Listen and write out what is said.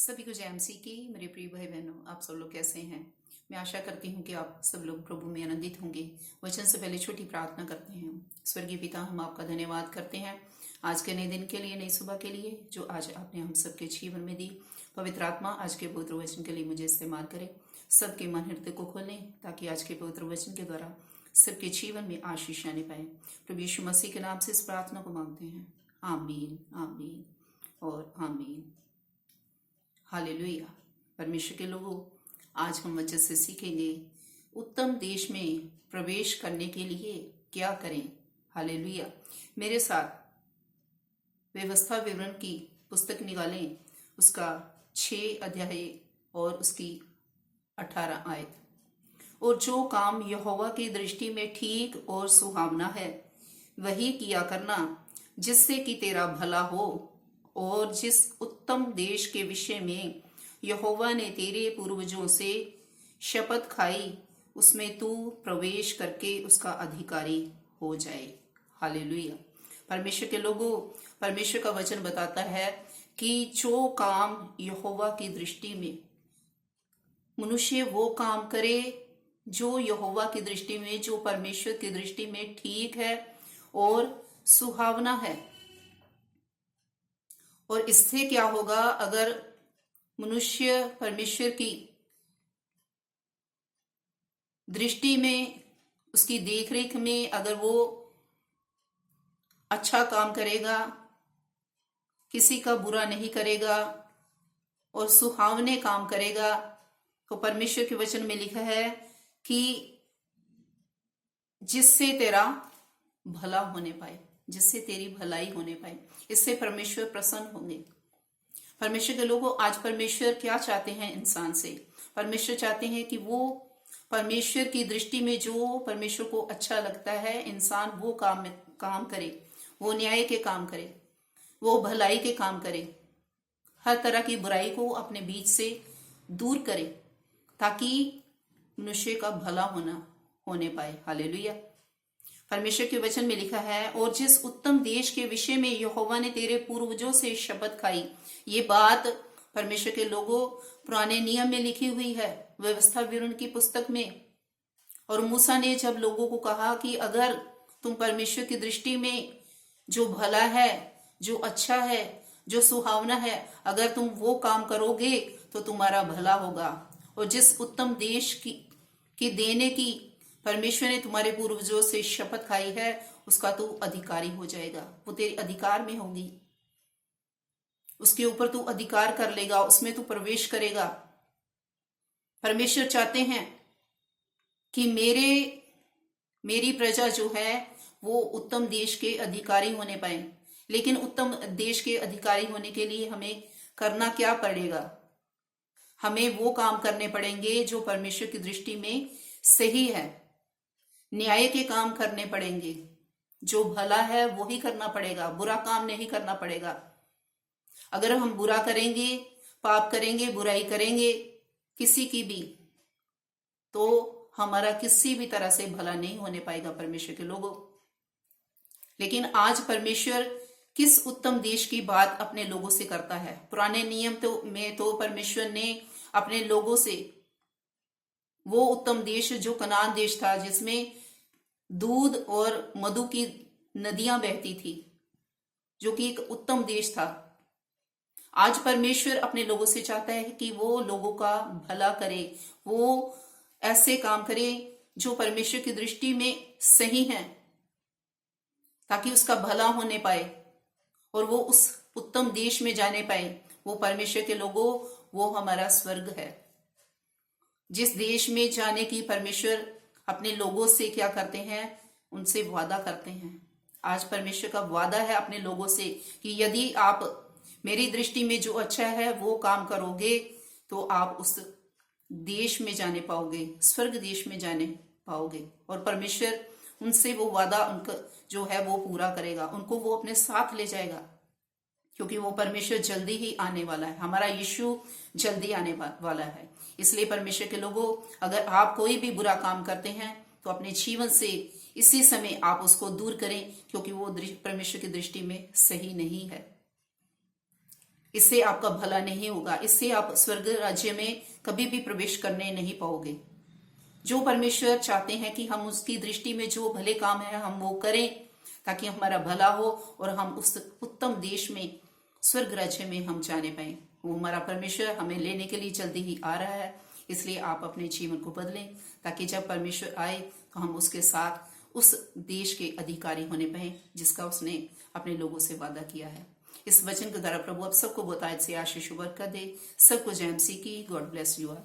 सभी को जय एमसी की। मेरे प्रिय भाई बहनों, आप सब लोग कैसे हैं? मैं आशा करती हूँ कि आप सब लोग प्रभु में आनंदित होंगे। वचन से पहले छोटी प्रार्थना करते हैं। स्वर्गीय पिता, हम आपका धन्यवाद करते हैं आज के नए दिन के लिए, नई सुबह के लिए जो आज आपने हम सबके जीवन में दी। पवित्र आत्मा आज के पवित्र वचन के लिए मुझे इस्तेमाल करें, सबके मन हृदय को खोलें ताकि आज के पवित्र वचन के द्वारा सबके जीवन में आशीष आने पाए। प्रभु यीशु मसीह के नाम से इस प्रार्थना को मांगते हैं। आमीन, आमीन और आमीन। हालेलुया। परमेश्वर के लोगों, आज हम वचन से सीखेंगे उत्तम देश में प्रवेश करने के लिए क्या करें। हालेलुया। मेरे साथ व्यवस्था विवरण की पुस्तक निकालें, उसका 6 अध्याय और उसकी 18 आयत। और जो काम यहोवा की दृष्टि में ठीक और सुहावना है वही किया करना, जिससे कि तेरा भला हो। और जिस उत्तम देश के विषय में यहोवा ने तेरे पूर्वजों से शपथ खाई, उसमें तू प्रवेश करके उसका अधिकारी हो जाए। हालेलुया। परमेश्वर के लोगों, परमेश्वर का वचन बताता है कि जो काम यहोवा की दृष्टि में मनुष्य वो काम करे जो यहोवा की दृष्टि में, जो परमेश्वर की दृष्टि में ठीक है और सुहावना है। और इससे क्या होगा, अगर मनुष्य परमेश्वर की दृष्टि में, उसकी देखरेख में अगर वो अच्छा काम करेगा, किसी का बुरा नहीं करेगा और सुहावने काम करेगा, तो परमेश्वर के वचन में लिखा है कि जिससे तेरा भला होने पाए, जिससे तेरी भलाई होने पाए, इससे परमेश्वर प्रसन्न होंगे। परमेश्वर के लोगों, आज परमेश्वर क्या चाहते हैं इंसान से? परमेश्वर चाहते हैं कि वो परमेश्वर की दृष्टि में जो परमेश्वर को अच्छा लगता है, इंसान वो काम करे, वो न्याय के काम करे, वो भलाई के काम करे, हर तरह की बुराई को अपने बीच से दूर करे, ताकि मनुष्य का भला होने पाए। हालेलुया। परमेश्वर के वचन में लिखा है, और जिस उत्तम देश के विषय में यहोवा ने तेरे पूर्वजों से शपथ खाई। ये बात परमेश्वर के लोगों पुराने नियम में लिखी हुई है, व्यवस्था विवरण की पुस्तक में। और मूसा ने जब लोगों को कहा कि अगर तुम परमेश्वर की दृष्टि में जो भला है, जो अच्छा है, जो सुहावना है, अगर तुम वो काम करोगे तो तुम्हारा भला होगा। और जिस उत्तम देश की देने की परमेश्वर ने तुम्हारे पूर्वजों से शपथ खाई है, उसका तू अधिकारी हो जाएगा। वो तेरे अधिकार में होगी, उसके ऊपर तू अधिकार कर लेगा, उसमें तू प्रवेश करेगा। परमेश्वर चाहते हैं कि मेरी प्रजा जो है वो उत्तम देश के अधिकारी होने पाए। लेकिन उत्तम देश के अधिकारी होने के लिए हमें करना क्या पड़ेगा? हमें वो काम करने पड़ेंगे जो परमेश्वर की दृष्टि में सही है। न्याय के काम करने पड़ेंगे, जो भला है वो ही करना पड़ेगा, बुरा काम नहीं करना पड़ेगा। अगर हम बुरा करेंगे, पाप करेंगे, बुराई करेंगे किसी की भी, तो हमारा किसी भी तरह से भला नहीं होने पाएगा परमेश्वर के लोगों। लेकिन आज परमेश्वर किस उत्तम देश की बात अपने लोगों से करता है? पुराने नियम में तो परमेश्वर ने अपने लोगों से वो उत्तम देश जो कनान देश था, जिसमें दूध और मधु की नदियां बहती थी, जो कि एक उत्तम देश था। आज परमेश्वर अपने लोगों से चाहता है कि वो लोगों का भला करे, वो ऐसे काम करे जो परमेश्वर की दृष्टि में सही है, ताकि उसका भला होने पाए और वो उस उत्तम देश में जाने पाए। वो परमेश्वर के लोगों, वो हमारा स्वर्ग है, जिस देश में जाने की परमेश्वर अपने लोगों से क्या करते हैं? उनसे वादा करते हैं। आज परमेश्वर का वादा है अपने लोगों से कि यदि आप मेरी दृष्टि में जो अच्छा है वो काम करोगे तो आप उस देश में जाने पाओगे, स्वर्ग देश में जाने पाओगे। और परमेश्वर उनसे वो वादा उनका जो है वो पूरा करेगा, उनको वो अपने साथ ले जाएगा, क्योंकि वो परमेश्वर जल्दी ही आने वाला है। हमारा यीशु जल्दी आने वाला है। इसलिए परमेश्वर के लोगों, अगर आप कोई भी बुरा काम करते हैं तो अपने जीवन से इसी समय आप उसको दूर करें, क्योंकि वो परमेश्वर की दृष्टि में सही नहीं है। इससे आपका भला नहीं होगा, इससे आप स्वर्ग राज्य में कभी भी प्रवेश करने नहीं पाओगे। जो परमेश्वर चाहते हैं कि हम उसकी दृष्टि में जो भले काम है हम वो करें ताकि हमारा भला हो और हम उस उत्तम देश में स्वर्ग राज्य में हम जाने पाए। वो हमारा परमेश्वर हमें लेने के लिए जल्दी ही आ रहा है, इसलिए आप अपने जीवन को बदलें ताकि जब परमेश्वर आए तो हम उसके साथ उस देश के अधिकारी होने पाए जिसका उसने अपने लोगों से वादा किया है। इस वचन के द्वारा प्रभु आप सबको बहुत से आशीष बरकत दे। सबको जय मसीह की। God bless you all.